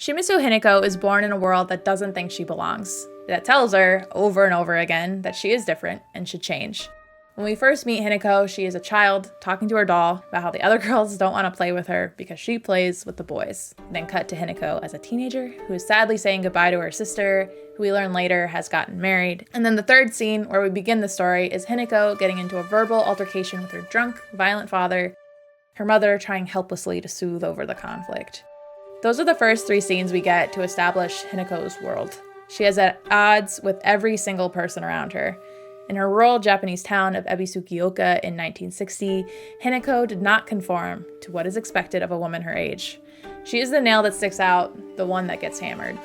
Shimizu Hinako is born in a world that doesn't think she belongs, that tells her over and over again that she is different and should change. When we first meet Hinako, she is a child talking to her doll about how the other girls don't want to play with her because she plays with the boys. Then cut to Hinako as a teenager who is sadly saying goodbye to her sister, who we learn later has gotten married. And then the third scene where we begin the story is Hinako getting into a verbal altercation with her drunk, violent father, her mother trying helplessly to soothe over the conflict. Those are the first three scenes we get to establish Hinako's world. She is at odds with every single person around her. In her rural Japanese town of Ebisukioka in 1960, Hinako did not conform to what is expected of a woman her age. She is the nail that sticks out, the one that gets hammered.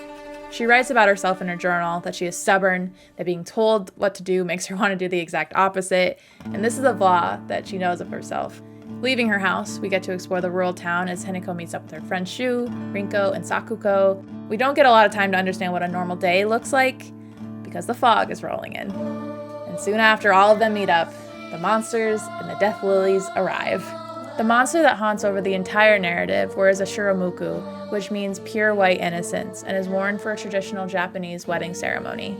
She writes about herself in her journal that she is stubborn, that being told what to do makes her want to do the exact opposite, and this is a flaw that she knows of herself. Leaving her house, we get to explore the rural town as Hinako meets up with her friends Shu, Rinko, and Sakuko. We don't get a lot of time to understand what a normal day looks like because the fog is rolling in. And soon after all of them meet up, the monsters and the death lilies arrive. The monster that haunts over the entire narrative wears a shiromuku, which means pure white innocence, and is worn for a traditional Japanese wedding ceremony.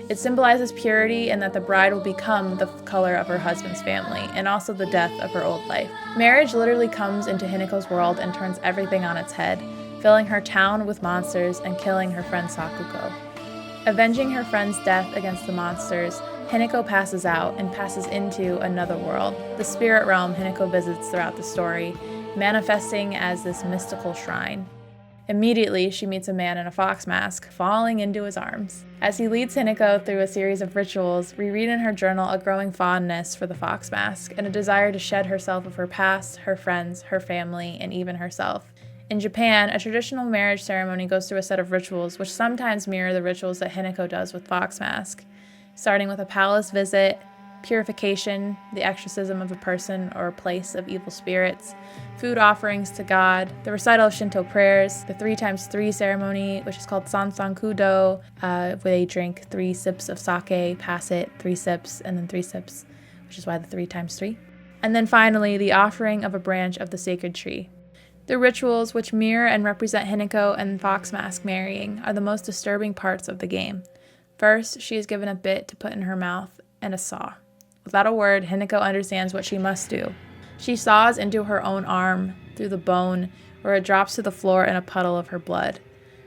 It symbolizes purity and that the bride will become the color of her husband's family, and also the death of her old life. Marriage literally comes into Hinako's world and turns everything on its head, filling her town with monsters and killing her friend Sakuko. Avenging her friend's death against the monsters, Hinako passes out and passes into another world, the spirit realm Hinako visits throughout the story, manifesting as this mystical shrine. Immediately, she meets a man in a fox mask, falling into his arms. As he leads Hinako through a series of rituals, we read in her journal a growing fondness for the fox mask and a desire to shed herself of her past, her friends, her family, and even herself. In Japan, a traditional marriage ceremony goes through a set of rituals which sometimes mirror the rituals that Hinako does with fox mask, starting with a palace visit, purification, the exorcism of a person or a place of evil spirits, food offerings to God, the recital of Shinto prayers, the 3x3 ceremony, which is called Sansankudo, where they drink 3 sips of sake, pass it, 3 sips, and then 3 sips, which is why the 3x3. And then finally, the offering of a branch of the sacred tree. The rituals, which mirror and represent Hinako and Fox Mask marrying, are the most disturbing parts of the game. First, she is given a bit to put in her mouth and a saw. Without a word, Hinako understands what she must do. She saws into her own arm through the bone, where it drops to the floor in a puddle of her blood.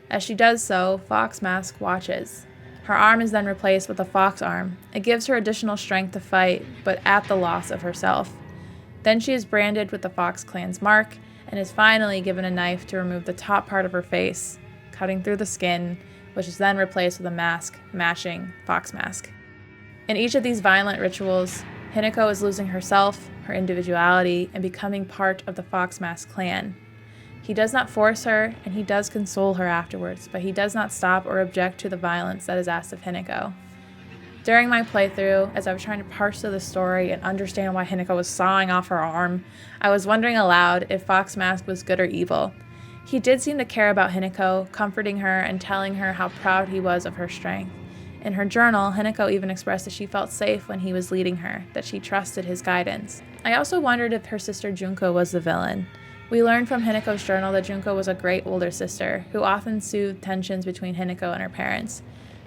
As she does so, Fox Mask watches. Her arm is then replaced with a fox arm. It gives her additional strength to fight, but at the loss of herself. Then she is branded with the Fox Clan's mark, and is finally given a knife to remove the top part of her face, cutting through the skin, which is then replaced with a mask matching Fox Mask. In each of these violent rituals, Hinako is losing herself, her individuality, and becoming part of the Fox Mask clan. He does not force her, and he does console her afterwards, but he does not stop or object to the violence that is asked of Hinako. During my playthrough, as I was trying to parse through the story and understand why Hinako was sawing off her arm, I was wondering aloud if Fox Mask was good or evil. He did seem to care about Hinako, comforting her and telling her how proud he was of her strength. In her journal, Hinako even expressed that she felt safe when he was leading her, that she trusted his guidance. I also wondered if her sister Junko was the villain. We learned from Hinako's journal that Junko was a great older sister, who often soothed tensions between Hinako and her parents.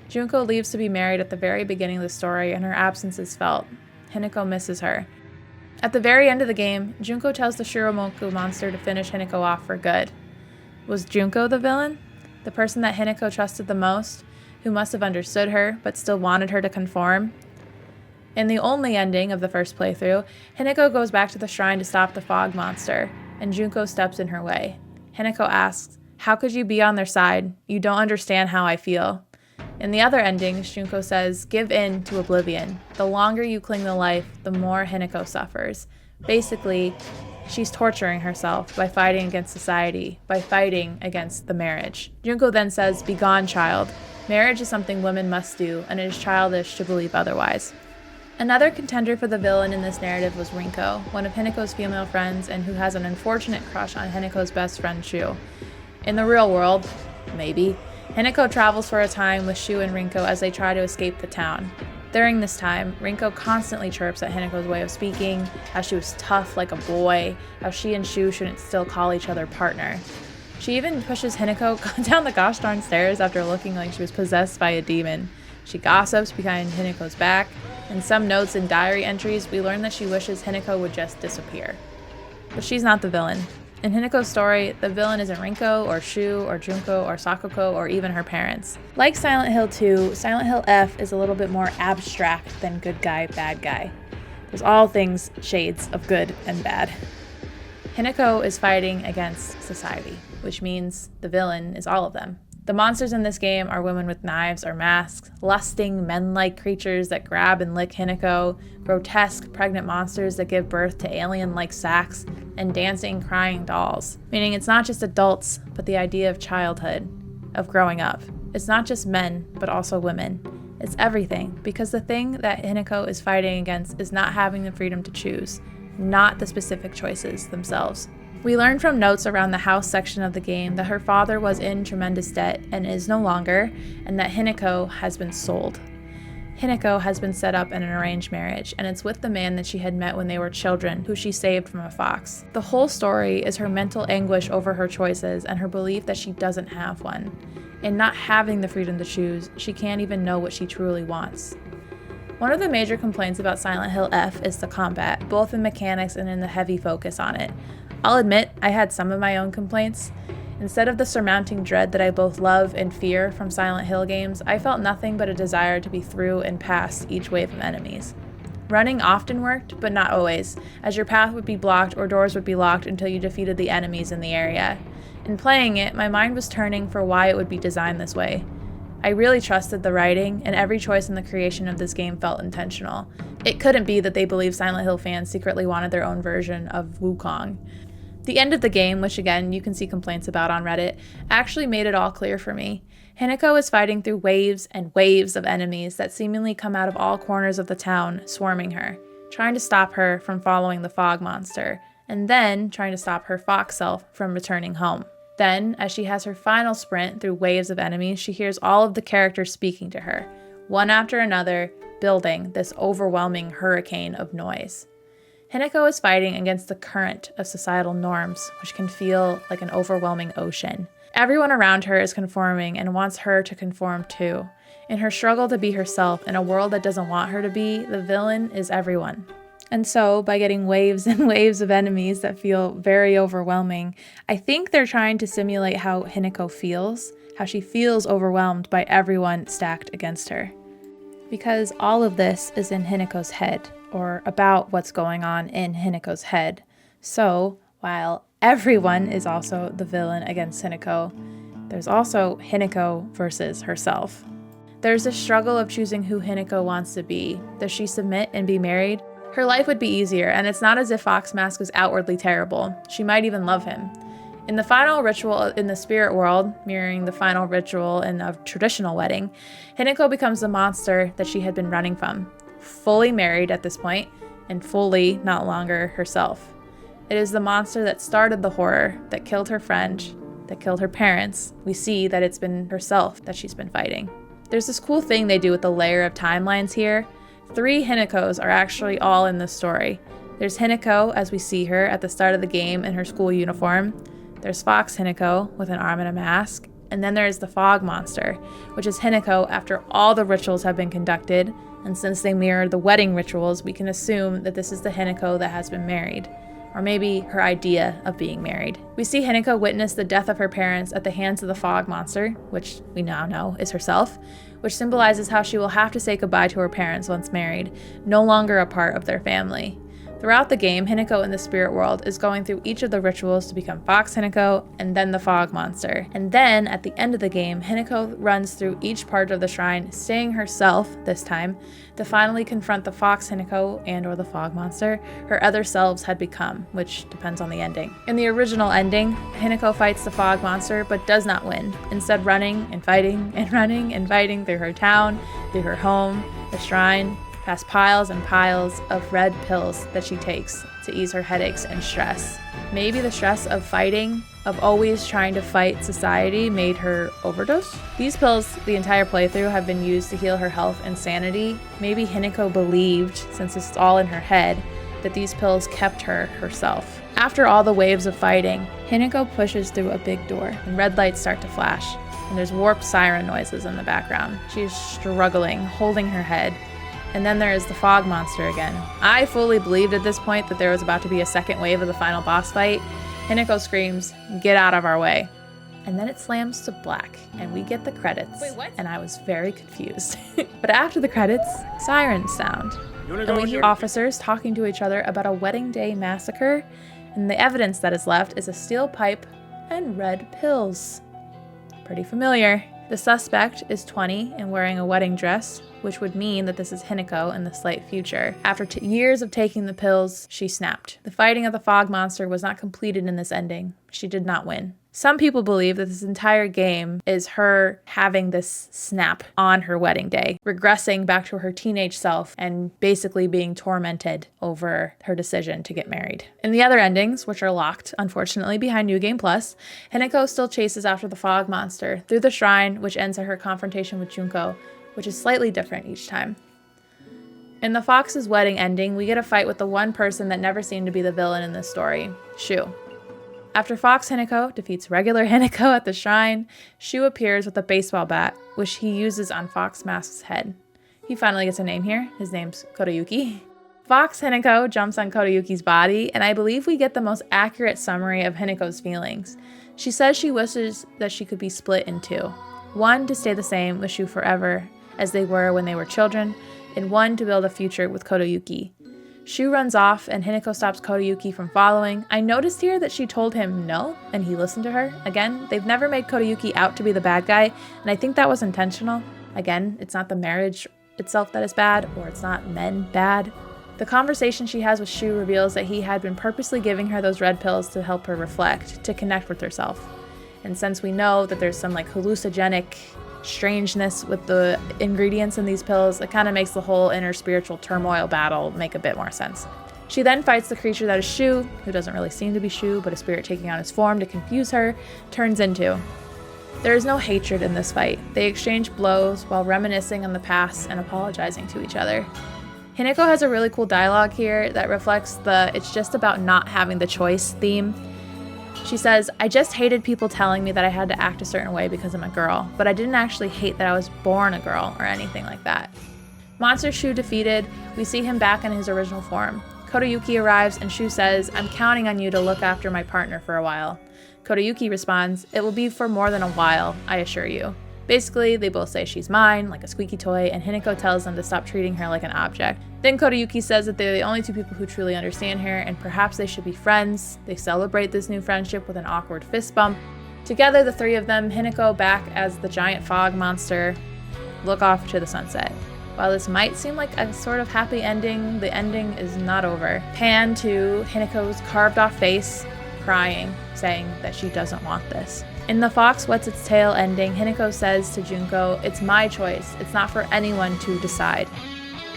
Junko leaves to be married at the very beginning of the story, and her absence is felt. Hinako misses her. At the very end of the game, Junko tells the Shiromoku monster to finish Hinako off for good. Was Junko the villain? The person that Hinako trusted the most, who must have understood her, but still wanted her to conform? In the only ending of the first playthrough, Hinako goes back to the shrine to stop the fog monster, and Junko steps in her way. Hinako asks, "How could you be on their side? You don't understand how I feel." In the other endings, Junko says, "Give in to oblivion. The longer you cling to life, the more Hinako suffers." Basically, she's torturing herself by fighting against society, by fighting against the marriage. Junko then says, "Begone, child. Marriage is something women must do, and it is childish to believe otherwise." Another contender for the villain in this narrative was Rinko, one of Hinako's female friends and who has an unfortunate crush on Hinako's best friend Shu. In the real world, maybe, Hinako travels for a time with Shu and Rinko as they try to escape the town. During this time, Rinko constantly chirps at Hinako's way of speaking, how she was tough like a boy, how she and Shu shouldn't still call each other partner. She even pushes Hinako down the gosh darn stairs after looking like she was possessed by a demon. She gossips behind Hinako's back. In some notes and diary entries, we learn that she wishes Hinako would just disappear. But she's not the villain. In Hinako's story, the villain isn't Rinko or Shu or Junko or Sakako or even her parents. Like Silent Hill 2, Silent Hill F is a little bit more abstract than good guy, bad guy. There's all things shades of good and bad. Hinako is fighting against society, which means the villain is all of them. The monsters in this game are women with knives or masks, lusting, men-like creatures that grab and lick Hinako, grotesque, pregnant monsters that give birth to alien-like sacks, and dancing, crying dolls. Meaning it's not just adults, but the idea of childhood, of growing up. It's not just men, but also women. It's everything, because the thing that Hinako is fighting against is not having the freedom to choose, not the specific choices themselves. We learn from notes around the house section of the game that her father was in tremendous debt and is no longer, and that Hinako has been sold. Hinako has been set up in an arranged marriage, and it's with the man that she had met when they were children, who she saved from a fox. The whole story is her mental anguish over her choices and her belief that she doesn't have one. In not having the freedom to choose, she can't even know what she truly wants. One of the major complaints about Silent Hill F is the combat, both in mechanics and in the heavy focus on it. I'll admit, I had some of my own complaints. Instead of the surmounting dread that I both love and fear from Silent Hill games, I felt nothing but a desire to be through and past each wave of enemies. Running often worked, but not always, as your path would be blocked or doors would be locked until you defeated the enemies in the area. In playing it, my mind was turning for why it would be designed this way. I really trusted the writing, and every choice in the creation of this game felt intentional. It couldn't be that they believed Silent Hill fans secretly wanted their own version of Wukong. The end of the game, which again you can see complaints about on Reddit, actually made it all clear for me. Hinako is fighting through waves and waves of enemies that seemingly come out of all corners of the town, swarming her, trying to stop her from following the fog monster, and then trying to stop her fox self from returning home. Then, as she has her final sprint through waves of enemies, she hears all of the characters speaking to her, one after another, building this overwhelming hurricane of noise. Hinako is fighting against the current of societal norms, which can feel like an overwhelming ocean. Everyone around her is conforming and wants her to conform too. In her struggle to be herself in a world that doesn't want her to be, the villain is everyone. And so, by getting waves and waves of enemies that feel very overwhelming, I think they're trying to simulate how Hinako feels, how she feels overwhelmed by everyone stacked against her. Because all of this is in Hinako's head, or about what's going on in Hinako's head. So, while everyone is also the villain against Hinako, there's also Hinako versus herself. There's a struggle of choosing who Hinako wants to be. Does she submit and be married? Her life would be easier, and it's not as if Fox Mask is outwardly terrible. She might even love him. In the final ritual in the spirit world, mirroring the final ritual in a traditional wedding, Hinako becomes the monster that she had been running from, fully married at this point, and fully not longer herself. It is the monster that started the horror, that killed her friend, that killed her parents. We see that it's been herself that she's been fighting. There's this cool thing they do with the layer of timelines here. 3 Hinakos are actually all in this story. There's Hinako, as we see her at the start of the game in her school uniform. There's Fox Hinako with an arm and a mask. And then there is the fog monster, which is Hinako after all the rituals have been conducted. And since they mirror the wedding rituals, we can assume that this is the Hinako that has been married. Or maybe her idea of being married. We see Hinako witness the death of her parents at the hands of the fog monster, which we now know is herself, which symbolizes how she will have to say goodbye to her parents once married, no longer a part of their family. Throughout the game, Hinako in the spirit world is going through each of the rituals to become Fox Hinako and then the fog monster. And then, at the end of the game, Hinako runs through each part of the shrine, staying herself, this time, to finally confront the Fox Hinako and or the fog monster her other selves had become, which depends on the ending. In the original ending, Hinako fights the fog monster but does not win, instead running and fighting and running and fighting through her town, through her home, the shrine, past piles and piles of red pills that she takes to ease her headaches and stress. Maybe the stress of fighting, of always trying to fight society, made her overdose? These pills, the entire playthrough, have been used to heal her health and sanity. Maybe Hinako believed, since it's all in her head, that these pills kept her herself. After all the waves of fighting, Hinako pushes through a big door and red lights start to flash, and there's warped siren noises in the background. She is struggling, holding her head. And then there is the fog monster again. I fully believed at this point that there was about to be a second wave of the final boss fight. Hinako screams, "Get out of our way." And then it slams to black, and we get the credits. Wait, what? And I was very confused. But after the credits, sirens sound. And we hear officers talking to each other about a wedding day massacre, and the evidence that is left is a steel pipe and red pills. Pretty familiar. The suspect is 20 and wearing a wedding dress, which would mean that this is Hinako in the slight future. After years of taking the pills, she snapped. The fighting of the fog monster was not completed in this ending. She did not win. Some people believe that this entire game is her having this snap on her wedding day, regressing back to her teenage self and basically being tormented over her decision to get married. In the other endings, which are locked, unfortunately, behind New Game Plus, Hinako still chases after the fog monster through the shrine, which ends at her confrontation with Junko, which is slightly different each time. In the Fox's wedding ending, we get a fight with the one person that never seemed to be the villain in this story, Shu. After Fox Hinako defeats regular Hinako at the shrine, Shu appears with a baseball bat, which he uses on Fox Mask's head. He finally gets a name here. His name's Kotoyuki. Fox Hinako jumps on Kotoyuki's body, and I believe we get the most accurate summary of Hinako's feelings. She says she wishes that she could be split in two. One to stay the same with Shu forever, as they were when they were children, and one to build a future with Kotoyuki. Shu runs off, and Hinako stops Kotoyuki from following. I noticed here that she told him no, and he listened to her. Again, they've never made Kotoyuki out to be the bad guy, and I think that was intentional. Again, it's not the marriage itself that is bad, or it's not men bad. The conversation she has with Shu reveals that he had been purposely giving her those red pills to help her reflect, to connect with herself. And since we know that there's some hallucinogenic strangeness with the ingredients in these pills, it kind of makes the whole inner spiritual turmoil battle make a bit more sense. She then fights the creature that is Shu, who doesn't really seem to be Shu, but a spirit taking on his form to confuse her, turns into. There is no hatred in this fight. They exchange blows while reminiscing on the past and apologizing to each other. Hinako has a really cool dialogue here that reflects the "it's just about not having the choice" theme. She says, "I just hated people telling me that I had to act a certain way because I'm a girl, but I didn't actually hate that I was born a girl or anything like that." Monster Shu defeated, we see him back in his original form. Kotoyuki arrives and Shu says, "I'm counting on you to look after my partner for a while." Kotoyuki responds, "It will be for more than a while, I assure you." Basically, they both say she's mine, like a squeaky toy, and Hinako tells them to stop treating her like an object. Then Kotoyuki says that they're the only two people who truly understand her, and perhaps they should be friends. They celebrate this new friendship with an awkward fist bump. Together, the three of them, Hinako back as the giant fog monster, look off to the sunset. While this might seem like a sort of happy ending, the ending is not over. Pan to Hinako's carved off face, crying, saying that she doesn't want this. In the Fox Wets Its Tail ending, Hinako says to Junko, "It's my choice. It's not for anyone to decide."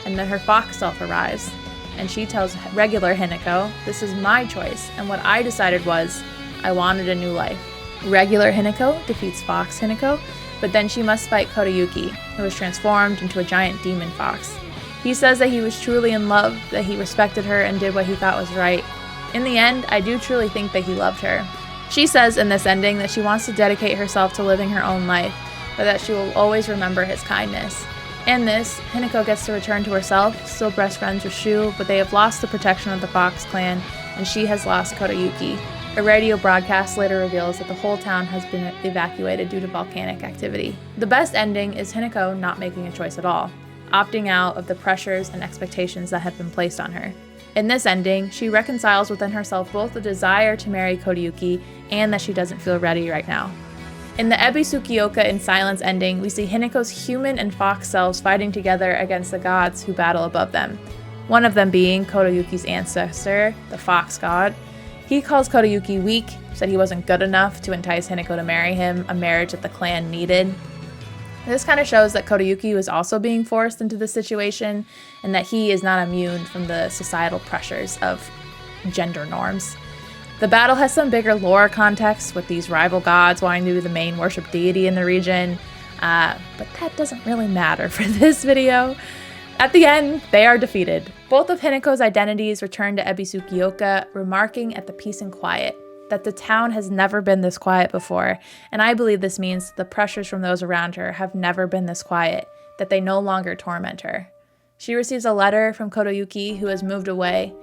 And then her fox self arrives, and she tells regular Hinako, "This is my choice, and what I decided was, I wanted a new life." Regular Hinako defeats Fox Hinako, but then she must fight Kotoyuki, who was transformed into a giant demon fox. He says that he was truly in love, that he respected her and did what he thought was right. In the end, I do truly think that he loved her. She says in this ending that she wants to dedicate herself to living her own life, but that she will always remember his kindness. In this, Hinako gets to return to herself, still best friends with Shu, but they have lost the protection of the Fox clan, and she has lost Kotoyuki. A radio broadcast later reveals that the whole town has been evacuated due to volcanic activity. The best ending is Hinako not making a choice at all, opting out of the pressures and expectations that have been placed on her. In this ending, she reconciles within herself both the desire to marry Kotoyuki and that she doesn't feel ready right now. In the Ebisukioka in Silence ending, we see Hinako's human and fox selves fighting together against the gods who battle above them. One of them being Kotoyuki's ancestor, the fox god. He calls Kotoyuki weak, said he wasn't good enough to entice Hinako to marry him, a marriage that the clan needed. This kind of shows that Kotoyuki was also being forced into this situation and that he is not immune from the societal pressures of gender norms. The battle has some bigger lore context with these rival gods wanting to be the main worship deity in the region, but that doesn't really matter for this video. At the end, they are defeated. Both of Hinako's identities return to Ebisukioka, remarking at the peace and quiet that the town has never been this quiet before, and I believe this means the pressures from those around her have never been this quiet, that they no longer torment her. She receives a letter from Kotoyuki, who has moved away.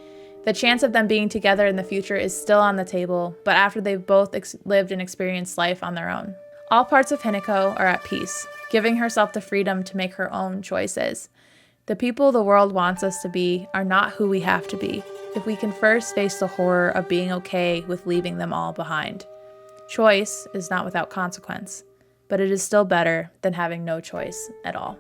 The chance of them being together in the future is still on the table, but after they've both lived and experienced life on their own. All parts of Hinako are at peace, giving herself the freedom to make her own choices. The people the world wants us to be are not who we have to be, if we can first face the horror of being okay with leaving them all behind. Choice is not without consequence, but it is still better than having no choice at all.